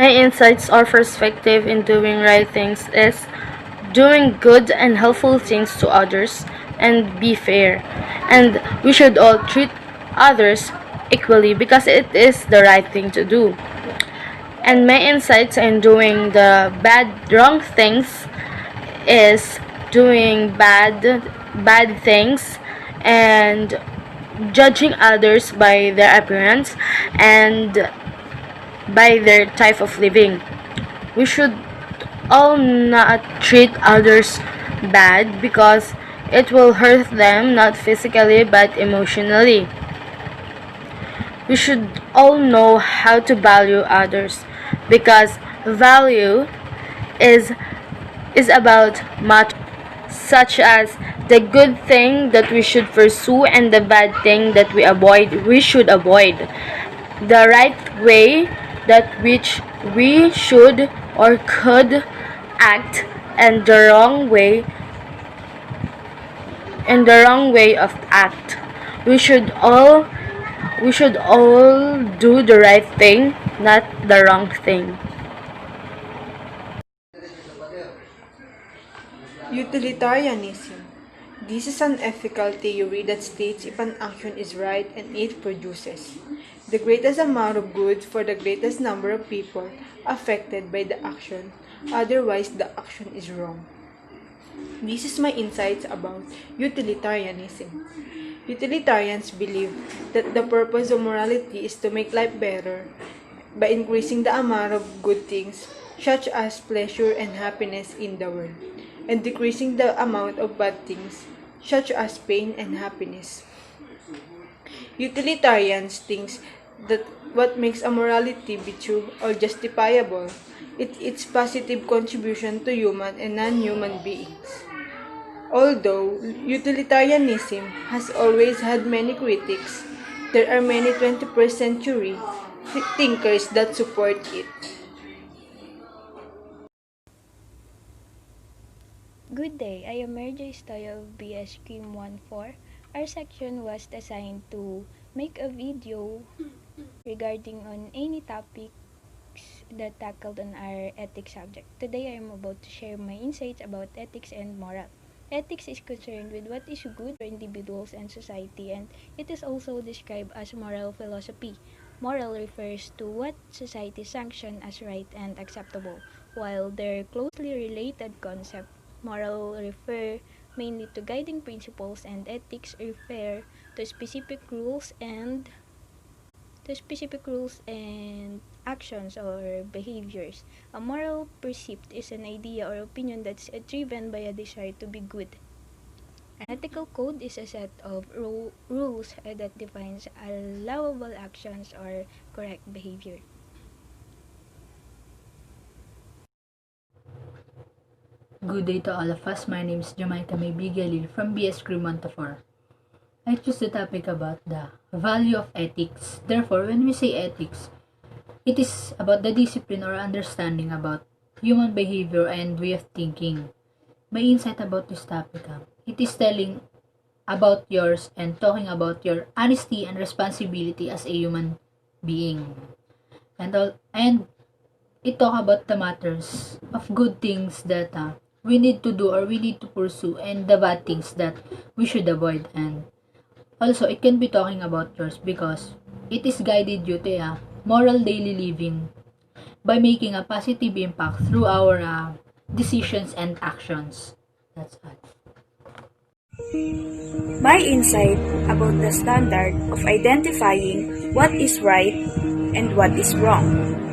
My insights or perspective in doing right things is doing good and helpful things to others and be fair. And we should all treat others equally because it is the right thing to do. And my insights in doing the wrong things is doing bad things and judging others by their appearance and by their type of living. We should all not treat others bad because it will hurt them not physically but emotionally. We should all know how to value others because value is about much such as the good thing that we should pursue and the bad thing that we should avoid. The right way that which we should or could act and the wrong way of act. We should all do the right thing, not the wrong thing. Utilitarianism. This is an ethical theory that states if an action is right and it produces the greatest amount of good for the greatest number of people affected by the action, otherwise the action is wrong. This is my insights about utilitarianism. Utilitarians believe that the purpose of morality is to make life better by increasing the amount of good things, such as pleasure and happiness in the world, and decreasing the amount of bad things, such as pain and happiness. Utilitarians think that what makes a morality be true or justifiable is its positive contribution to human and non-human beings. Although utilitarianism has always had many critics, there are many 21st century thinkers that support it. Good day, I am Merjo Stoyo of Bscrim 1.4. Our section was assigned to make a video regarding on any topics that tackled on our ethics subject. Today I am about to share my insights about ethics and moral. Ethics is concerned with what is good for individuals and society, and it is also described as moral philosophy. Moral refers to what society sanctions as right and acceptable, while their closely related concept. Moral refer mainly to guiding principles and ethics refer to specific rules and actions or behaviors. A moral percept is an idea or opinion that's driven by a desire to be good. An ethical code is a set of rules that defines allowable actions or correct behavior. Good day to all of us. My name is Jamaica May Bigalil from Bscrim 1-4. I choose the topic about the value of ethics. Therefore, when we say ethics, it is about the discipline or understanding about human behavior and way of thinking. My insight about this topic, it is telling about yours and talking about your honesty and responsibility as a human being. And it talk about the matters of good things that we need to do or we need to pursue and the bad things that we should avoid. And also it can be talking about yours because it is guided you to a moral daily living by making a positive impact through our decisions and actions. That's all. My insight about the standard of identifying what is right and what is wrong.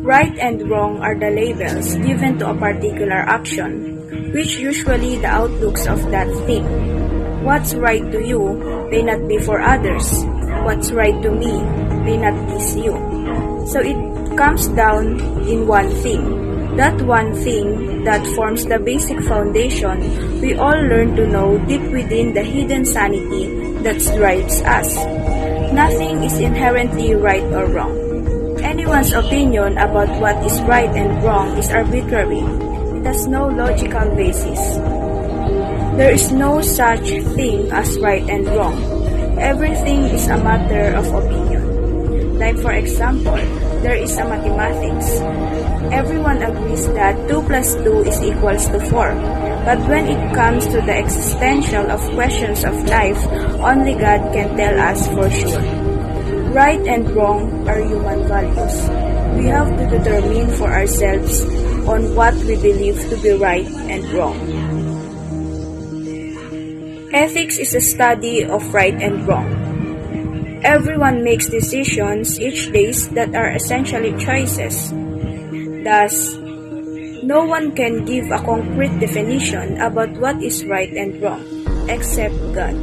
Right and wrong are the labels given to a particular action, which usually the outlooks of that thing. What's right to you may not be for others. What's right to me may not please you. So it comes down in one thing. That one thing that forms the basic foundation we all learn to know deep within the hidden sanity that drives us. Nothing is inherently right or wrong. Anyone's opinion about what is right and wrong is arbitrary. It has no logical basis. There is no such thing as right and wrong. Everything is a matter of opinion. Like for example, there is a mathematics. Everyone agrees that 2 plus 2 is equals to 4. But when it comes to the existential of questions of life, only God can tell us for sure. Right and wrong are human values. We have to determine for ourselves on what we believe to be right and wrong. Ethics is a study of right and wrong. Everyone makes decisions each day that are essentially choices. Thus, no one can give a concrete definition about what is right and wrong, except God.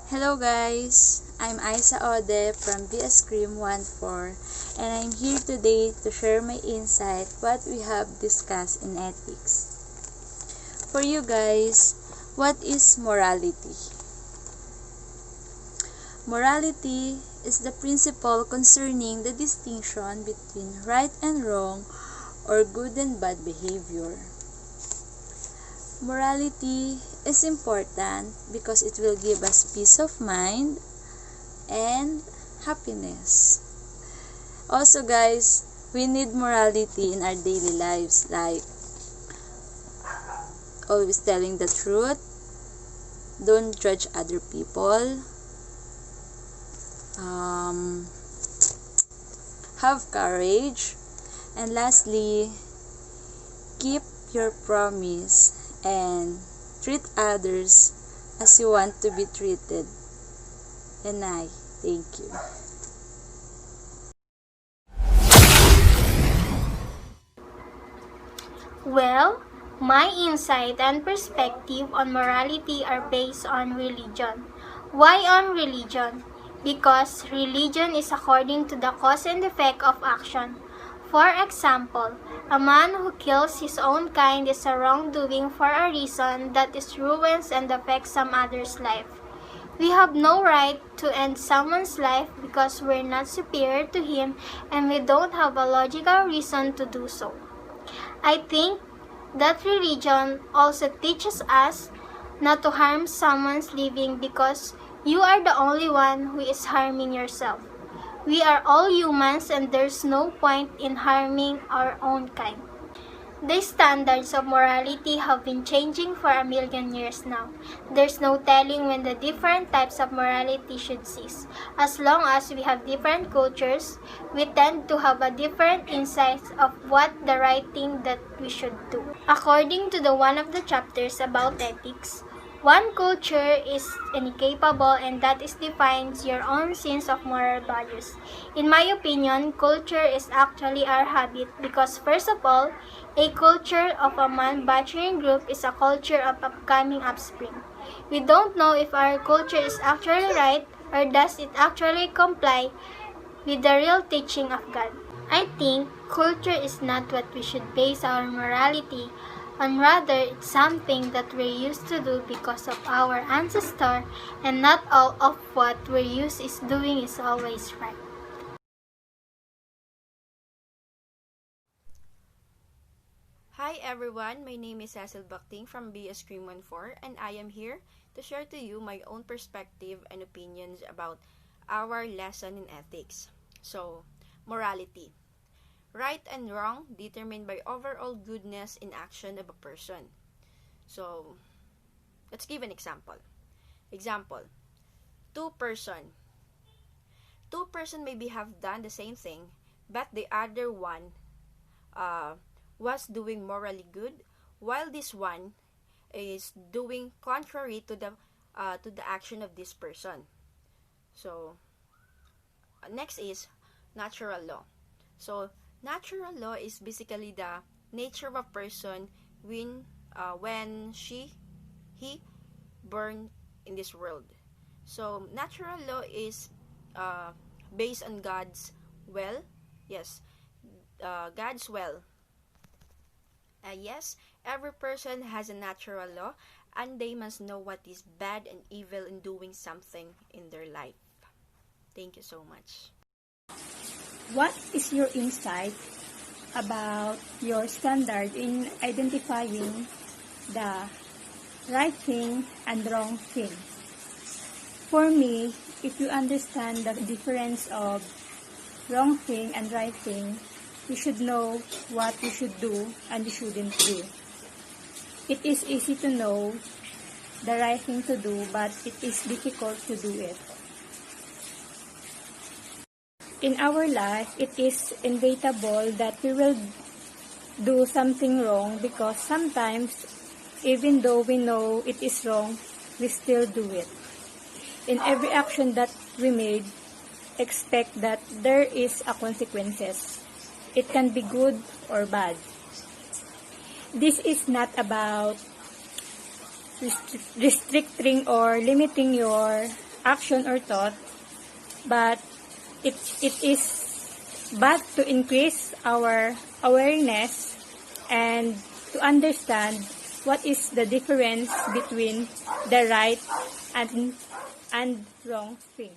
Hello guys, I'm Isa Ode from Bscrim 14 and I'm here today to share my insight what we have discussed in ethics. For you guys, what is morality? Morality is the principle concerning the distinction between right and wrong or good and bad behavior. Morality is important because it will give us peace of mind and happiness. Also guys, we need morality in our daily lives, like always telling the truth, don't judge other people, have courage, and lastly, keep your promise and treat others as you want to be treated. And I thank you. Well, my insight and perspective on morality are based on religion. Why on religion? Because religion is according to the cause and effect of action. For example, a man who kills his own kind is a wrongdoing for a reason that is ruins and affects some other's life. We have no right to end someone's life because we're not superior to him and we don't have a logical reason to do so. I think that religion also teaches us not to harm someone's living because you are the only one who is harming yourself. We are all humans and there's no point in harming our own kind. The standards of morality have been changing for a million years now. There's no telling when the different types of morality should cease. As long as we have different cultures, we tend to have a different insights of what the right thing that we should do. According to one of the chapters about ethics, one culture is incapable and that is defines your own sense of moral values. In my opinion, culture is actually our habit because first of all, a culture of a manufacturing group is a culture of upcoming offspring. We don't know if our culture is actually right or does it actually comply with the real teaching of God. I think culture is not what we should base our morality on, rather it's something that we're used to do because of our ancestor, and not all of what we're used is doing is always right. Hi everyone, my name is Cecil Bakting from Bscrim 14 and I am here to share to you my own perspective and opinions about our lesson in ethics. So, morality. Right and wrong determined by overall goodness in action of a person. So, let's give an example. Example, two person. Two person maybe have done the same thing, but the other one was doing morally good, while this one is doing contrary to the action of this person. So next is natural law. So natural law is basically the nature of a person when he born in this world. So natural law is based on God's will. Yes, God's will. Yes, every person has a natural law and they must know what is bad and evil in doing something in their life. Thank you so much. What is your insight about your standard in identifying the right thing and wrong thing. For me, if you understand the difference of wrong thing and right thing, you should know what you should do and you shouldn't do. It is easy to know the right thing to do, but it is difficult to do it. In our life, it is inevitable that we will do something wrong because sometimes, even though we know it is wrong, we still do it. In every action that we made, expect that there is a consequences. It can be good or bad. This is not about restricting or limiting your action or thought, but it is but to increase our awareness and to understand what is the difference between the right and wrong thing.